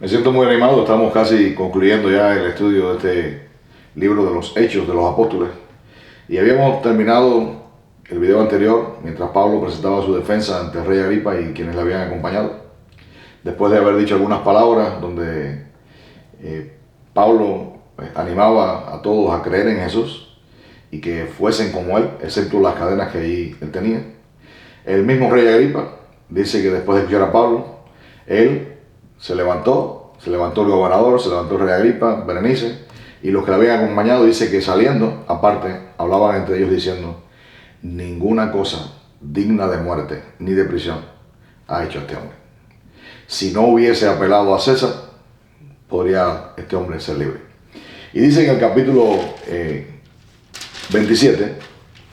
Me siento muy animado, estamos casi concluyendo ya el estudio de este libro de los Hechos de los Apóstoles. Y habíamos terminado el video anterior mientras Pablo presentaba su defensa ante el rey Agripa y quienes le habían acompañado. Después de haber dicho algunas palabras donde Pablo animaba a todos a creer en Jesús y que fuesen como él, excepto las cadenas que allí él tenía. El mismo rey Agripa dice que después de escuchar a Pablo, él se levantó el gobernador, se levantó el rey Agripa, Berenice, y los que le habían acompañado, dice que saliendo, aparte, hablaban entre ellos diciendo: ninguna cosa digna de muerte ni de prisión ha hecho este hombre. Si no hubiese apelado a César, podría este hombre ser libre. Y dice en el capítulo 27,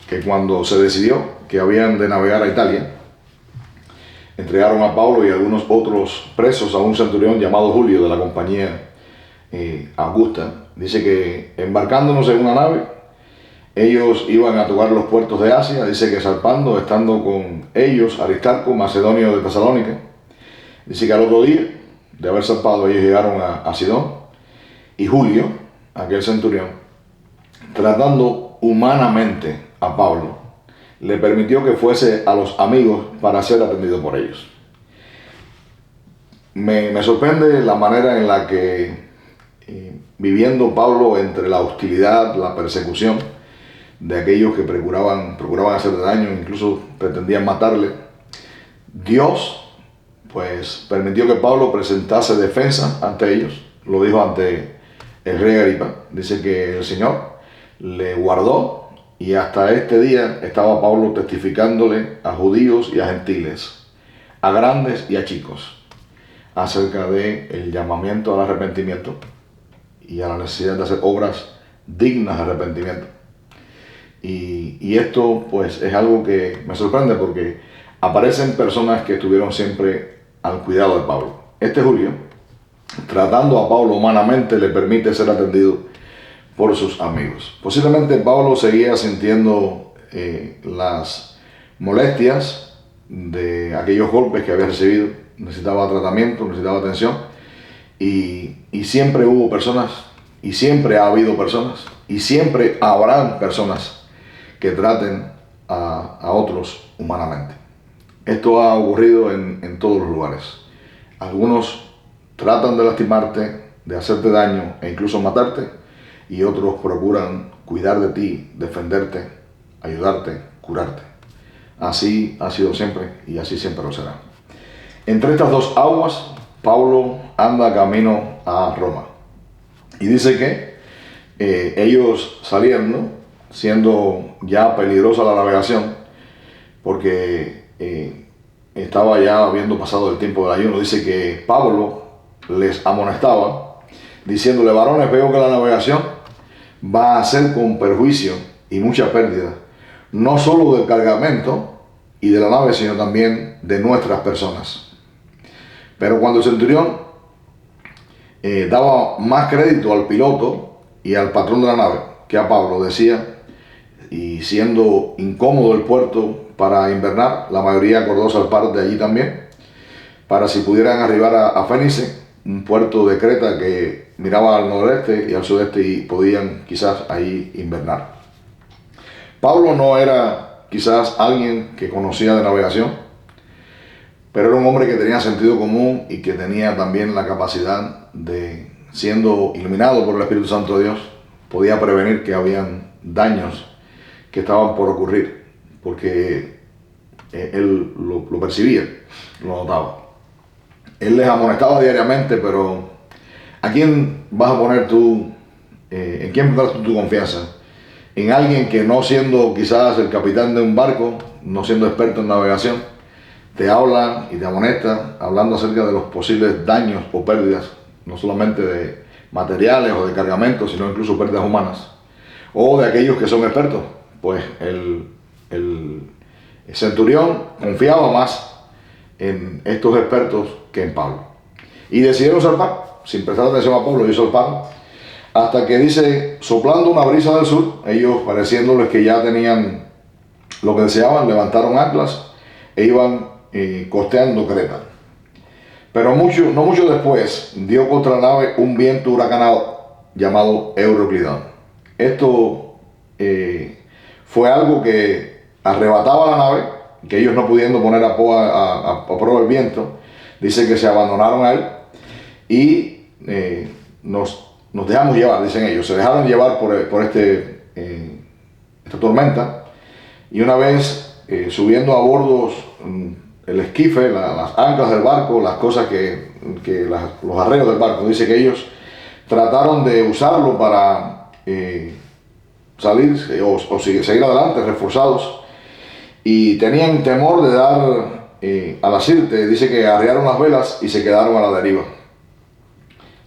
que cuando se decidió que habían de navegar a Italia, entregaron a Pablo y algunos otros presos a un centurión llamado Julio de la compañía Augusta. Dice que embarcándonos en una nave, ellos iban a tocar los puertos de Asia. Dice que zarpando, estando con ellos Aristarco, macedonio de Tesalónica. Dice que al otro día de haber zarpado, ellos llegaron a Sidón, y Julio, aquel centurión, tratando humanamente a Pablo, le permitió que fuese a los amigos para ser atendido por ellos. Me sorprende la manera en la que, viviendo Pablo entre la hostilidad, la persecución de aquellos que procuraban hacerle daño, incluso pretendían matarle, Dios pues permitió que Pablo presentase defensa ante ellos. Lo dijo ante el rey Agripa. Dice que el Señor le guardó y hasta este día estaba Pablo testificándole a judíos y a gentiles, a grandes y a chicos, acerca del llamamiento al arrepentimiento y a la necesidad de hacer obras dignas de arrepentimiento. Y esto pues es algo que me sorprende porque aparecen personas que estuvieron siempre al cuidado de Pablo. Este Julio, tratando a Pablo humanamente, le permite ser atendido por sus amigos. Posiblemente Pablo seguía sintiendo las molestias de aquellos golpes que había recibido. Necesitaba tratamiento, necesitaba atención, y siempre hubo personas, y siempre ha habido personas, y siempre habrán personas que traten a otros humanamente. Esto ha ocurrido en todos los lugares. Algunos tratan de lastimarte, de hacerte daño e incluso matarte, y otros procuran cuidar de ti, defenderte, ayudarte, curarte. Así ha sido siempre y así siempre lo será. Entre estas dos aguas, Pablo anda camino a Roma. Y dice que ellos saliendo, siendo ya peligrosa la navegación, porque estaba ya habiendo pasado el tiempo del ayuno, dice que Pablo les amonestaba, diciéndole: varones, veo que la navegación va a ser con perjuicio y mucha pérdida, no solo del cargamento y de la nave, sino también de nuestras personas. Pero cuando el centurión daba más crédito al piloto y al patrón de la nave que a Pablo, decía, y siendo incómodo el puerto para invernar, la mayoría acordó zarpar de allí también, para si pudieran arribar a Fénice, un puerto de Creta que miraba al noroeste y al sudeste, y podían quizás ahí invernar. Pablo no era quizás alguien que conocía de navegación, pero era un hombre que tenía sentido común y que tenía también la capacidad de, siendo iluminado por el Espíritu Santo de Dios, podía prevenir que habían daños que estaban por ocurrir, porque él lo percibía, lo notaba. Él les amonestaba diariamente, pero ¿a quién vas a poner tú, en quién pondrás tu confianza? En alguien que, no siendo quizás el capitán de un barco, no siendo experto en navegación, te habla y te amonesta, hablando acerca de los posibles daños o pérdidas, no solamente de materiales o de cargamentos, sino incluso pérdidas humanas, o de aquellos que son expertos. Pues el centurión confiaba más en estos expertos que en Pablo. Y decidieron zarpar, sin prestar atención a Pablo. Ellos zarparon, hasta que dice, soplando una brisa del sur, ellos, pareciéndoles que ya tenían lo que deseaban, levantaron anclas e iban costeando Creta. no mucho después dio contra la nave un viento huracanado llamado Euroclidón. Esto fue algo que arrebataba la nave, que ellos no pudiendo poner a prueba el viento, dice que se abandonaron a él y nos dejamos llevar, dicen ellos, se dejaron llevar por esta tormenta, y una vez subiendo a bordo el esquife, las anclas del barco, las cosas los arreos del barco, dice que ellos trataron de usarlo para salir o seguir adelante reforzados, y tenían temor de dar a la sirte. Dice que arriaron las velas y se quedaron a la deriva,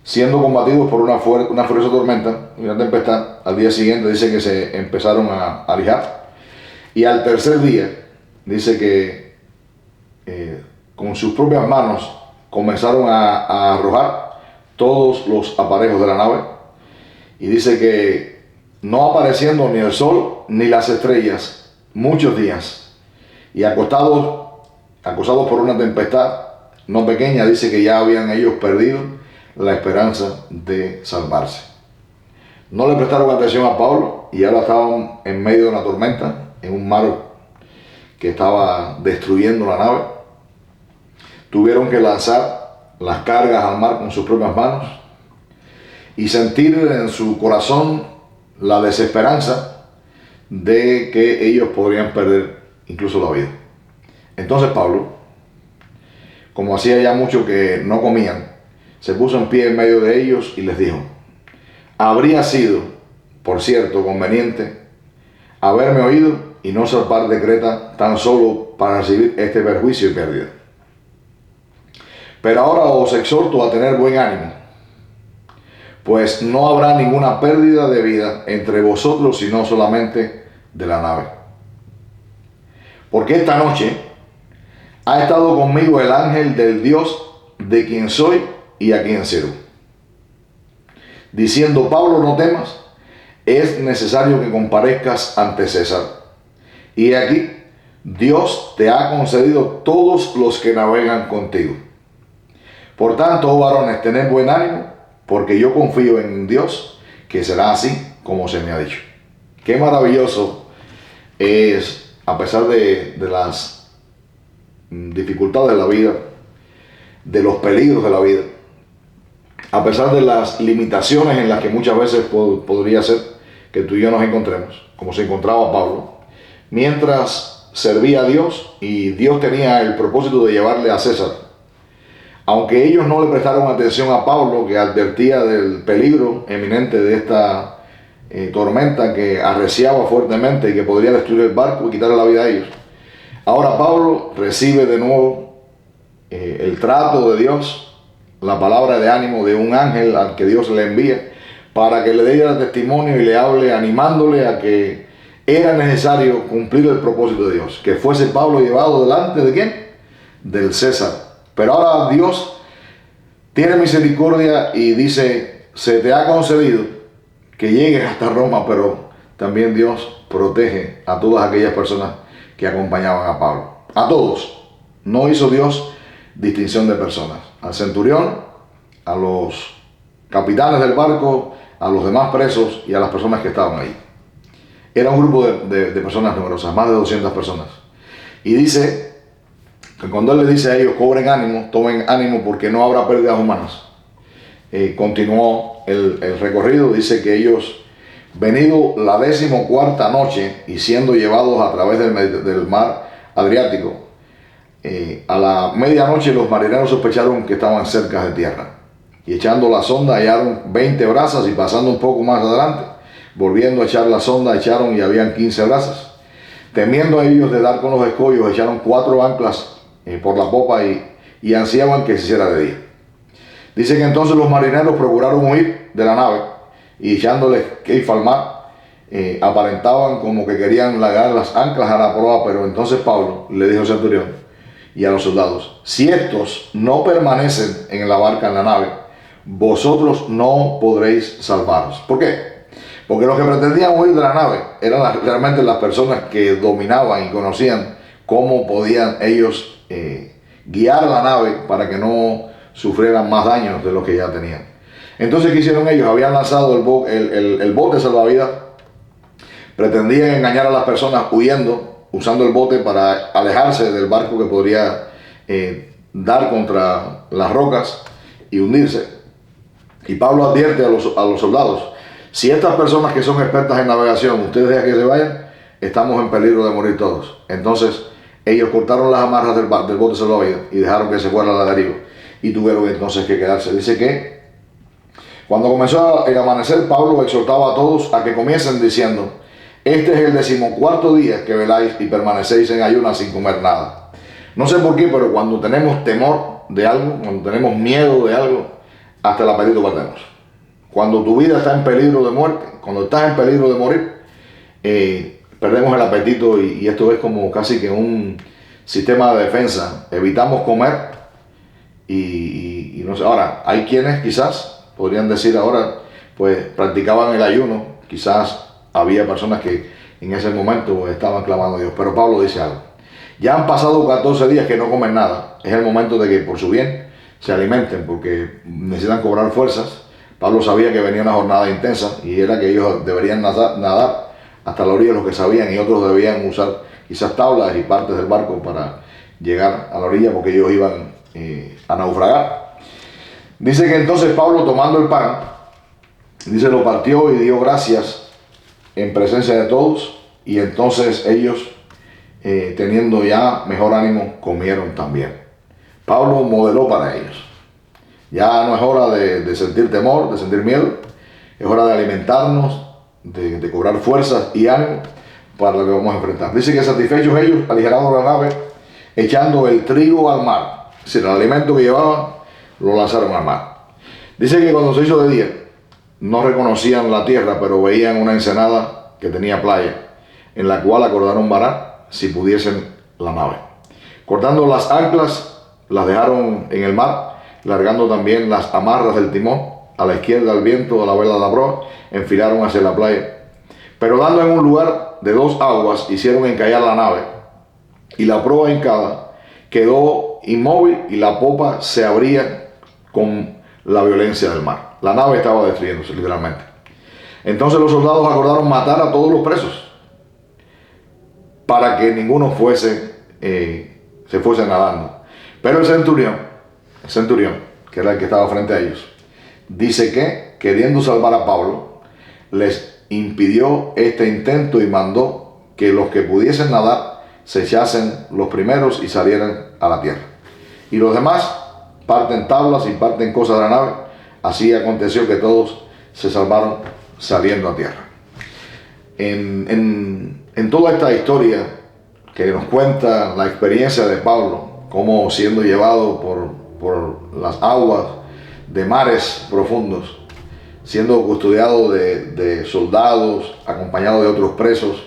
siendo combatidos por una furiosa tormenta, una tempestad. Al día siguiente dice que se empezaron a alijar, y al tercer día dice que con sus propias manos comenzaron a arrojar todos los aparejos de la nave, y dice que no apareciendo ni el sol ni las estrellas muchos días, y acosados por una tempestad no pequeña, dice que ya habían ellos perdido la esperanza de salvarse. No le prestaron atención a Pablo, y ahora estaban en medio de una tormenta, en un mar que estaba destruyendo la nave. Tuvieron que lanzar las cargas al mar con sus propias manos y sentir en su corazón la desesperanza de que ellos podrían perder incluso la vida. Entonces Pablo, como hacía ya mucho que no comían, se puso en pie en medio de ellos y les dijo: habría sido, por cierto, conveniente haberme oído y no zarpar de Creta tan solo para recibir este perjuicio y pérdida. Pero ahora os exhorto a tener buen ánimo, pues no habrá ninguna pérdida de vida entre vosotros, sino solamente de la nave. Porque esta noche ha estado conmigo el ángel del Dios de quien soy y a quien sirvo, diciendo: Pablo, no temas, es necesario que comparezcas ante César. Y aquí Dios te ha concedido todos los que navegan contigo. Por tanto, oh varones, tened buen ánimo, porque yo confío en Dios, que será así como se me ha dicho. Qué maravilloso es, a pesar de las dificultades de la vida, de los peligros de la vida, a pesar de las limitaciones en las que muchas veces podría ser que tú y yo nos encontremos, como se encontraba Pablo, mientras servía a Dios y Dios tenía el propósito de llevarle a César. Aunque ellos no le prestaron atención a Pablo, que advertía del peligro eminente de esta tormenta que arreciaba fuertemente y que podría destruir el barco y quitarle la vida a ellos, ahora Pablo recibe de nuevo el trato de Dios, la palabra de ánimo de un ángel al que Dios le envía para que le dé el testimonio y le hable animándole a que era necesario cumplir el propósito de Dios, que fuese Pablo llevado delante ¿de quién? Del César. Pero ahora Dios tiene misericordia y dice: se te ha concedido que llegues hasta Roma, pero también Dios protege a todas aquellas personas que acompañaban a Pablo. A todos. No hizo Dios distinción de personas. Al centurión, a los capitanes del barco, a los demás presos y a las personas que estaban ahí. Era un grupo de personas numerosas, más de 200 personas. Y dice que cuando él le dice a ellos: cobren ánimo, tomen ánimo porque no habrá pérdidas humanas, continuó el recorrido. Dice que ellos, venido la 14ª noche y siendo llevados a través del mar Adriático, a la medianoche los marineros sospecharon que estaban cerca de tierra, y echando la sonda hallaron 20 brazas, y pasando un poco más adelante, volviendo a echar la sonda, echaron y habían 15 brazas. Temiendo a ellos de dar con los escollos, echaron 4 anclas por la popa y ansiaban que se hiciera de día. Dice que entonces los marineros procuraron huir de la nave, y echándoles queif al mar, aparentaban como que querían largar las anclas a la proa. Pero entonces Pablo le dijo al centurión y a los soldados: si estos no permanecen en la barca, en la nave, vosotros no podréis salvaros. ¿Por qué? Porque los que pretendían huir de la nave eran realmente las personas que dominaban y conocían cómo podían ellos guiar la nave para que no sufrieran más daños de los que ya tenían. Entonces, ¿qué hicieron ellos? Habían lanzado el bote salvavidas, pretendían engañar a las personas huyendo, usando el bote para alejarse del barco que podría dar contra las rocas y hundirse. Y Pablo advierte a los soldados: si estas personas que son expertas en navegación, ustedes dejan que se vayan, estamos en peligro de morir todos. Entonces ellos cortaron las amarras del bote salvavidas y dejaron que se fuera a la deriva, y tuvieron entonces que quedarse. Dice que cuando comenzó el amanecer, Pablo exhortaba a todos a que comiencen diciendo: este es el 14º día que veláis y permanecéis en ayunas sin comer nada. No sé por qué, pero cuando tenemos temor de algo, cuando tenemos miedo de algo, hasta el apetito perdemos. Cuando tu vida está en peligro de muerte, cuando estás en peligro de morir, perdemos el apetito, y esto es como casi que un sistema de defensa. Evitamos comer y no sé. Ahora, hay quienes quizás podrían decir ahora, pues practicaban el ayuno. Quizás había personas que en ese momento estaban clamando a Dios. Pero Pablo dice algo: ya han pasado 14 días que no comen nada. Es el momento de que por su bien se alimenten, porque necesitan cobrar fuerzas. Pablo sabía que venía una jornada intensa y era que ellos deberían nadar hasta la orilla, los que sabían, y otros debían usar quizás tablas y partes del barco para llegar a la orilla, porque ellos iban a naufragar. Dice que entonces Pablo, tomando el pan, dice, lo partió y dio gracias en presencia de todos, y entonces ellos, teniendo ya mejor ánimo, comieron también. Pablo modeló para ellos: ya no es hora de sentir temor, de sentir miedo, es hora de alimentarnos, de cobrar fuerzas y ánimo para lo que vamos a enfrentar. Dice que satisfechos ellos, aligeraron la nave, echando el trigo al mar. Es decir, el alimento que llevaban lo lanzaron al mar. Dice que cuando se hizo de día, no reconocían la tierra, pero veían una ensenada que tenía playa, en la cual acordaron varar, si pudiesen, la nave. Cortando las anclas, las dejaron en el mar, largando también las amarras del timón a la izquierda al viento, a la vela de la proa, enfilaron hacia la playa. Pero dando en un lugar de 2 aguas, hicieron encallar la nave, y la proa hincada quedó inmóvil, y la popa se abría con la violencia del mar. La nave estaba destruyéndose, literalmente. Entonces los soldados acordaron matar a todos los presos, para que ninguno se fuese nadando. Pero el centurión, que era el que estaba frente a ellos, dice que, queriendo salvar a Pablo, les impidió este intento y mandó que los que pudiesen nadar se echasen los primeros y salieran a la tierra. Y los demás parten tablas y parten cosas de la nave. Así aconteció que todos se salvaron saliendo a tierra. En toda esta historia que nos cuenta la experiencia de Pablo, como siendo llevado por las aguas de mares profundos, siendo custodiado de soldados, acompañado de otros presos,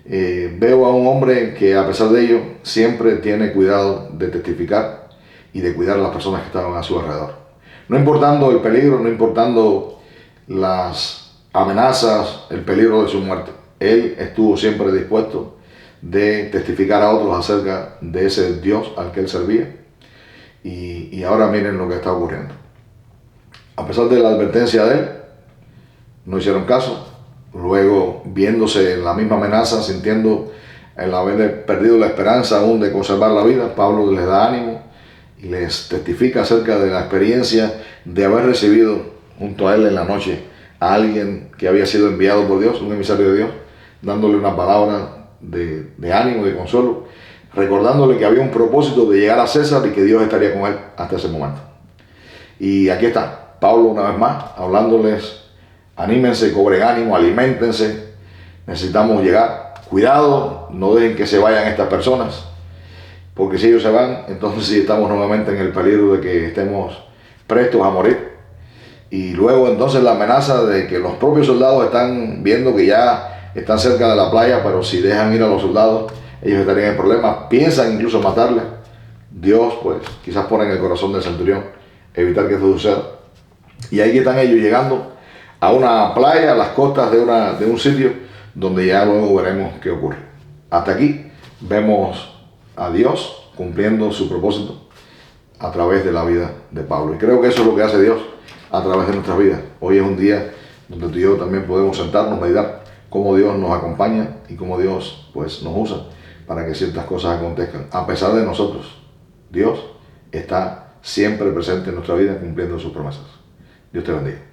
veo a un hombre que, a pesar de ello, siempre tiene cuidado de testificar y de cuidar a las personas que estaban a su alrededor. No importando el peligro, no importando las amenazas, el peligro de su muerte, él estuvo siempre dispuesto de testificar a otros acerca de ese Dios al que él servía. Y ahora miren lo que está ocurriendo. A pesar de la advertencia de él, no hicieron caso. Luego, viéndose en la misma amenaza, sintiendo el haber perdido la esperanza aún de conservar la vida, Pablo les da ánimo y les testifica acerca de la experiencia de haber recibido junto a él en la noche a alguien que había sido enviado por Dios, un emisario de Dios, dándole una palabra de ánimo y de consuelo, recordándole que había un propósito de llegar a César y que Dios estaría con él hasta ese momento. Y aquí está Pablo una vez más hablándoles: anímense, cobren ánimo, aliméntense, necesitamos llegar. Cuidado, no dejen que se vayan estas personas, porque si ellos se van, entonces sí estamos nuevamente en el peligro de que estemos prestos a morir. Y luego entonces la amenaza de que los propios soldados están viendo que ya están cerca de la playa, pero si dejan ir a los soldados, ellos estarían en problemas, piensan incluso matarles. Dios, pues, quizás pone en el corazón del centurión evitar que esto suceda. Y ahí están ellos llegando a una playa, a las costas de un sitio donde ya luego veremos qué ocurre. Hasta aquí vemos a Dios cumpliendo su propósito, a través de la vida de Pablo. Y creo que eso es lo que hace Dios a través de nuestras vidas. Hoy es un día donde tú y yo también podemos sentarnos, meditar cómo Dios nos acompaña y cómo Dios pues nos usa para que ciertas cosas acontezcan. A pesar de nosotros, Dios está siempre presente en nuestra vida cumpliendo sus promesas. Dios te bendiga.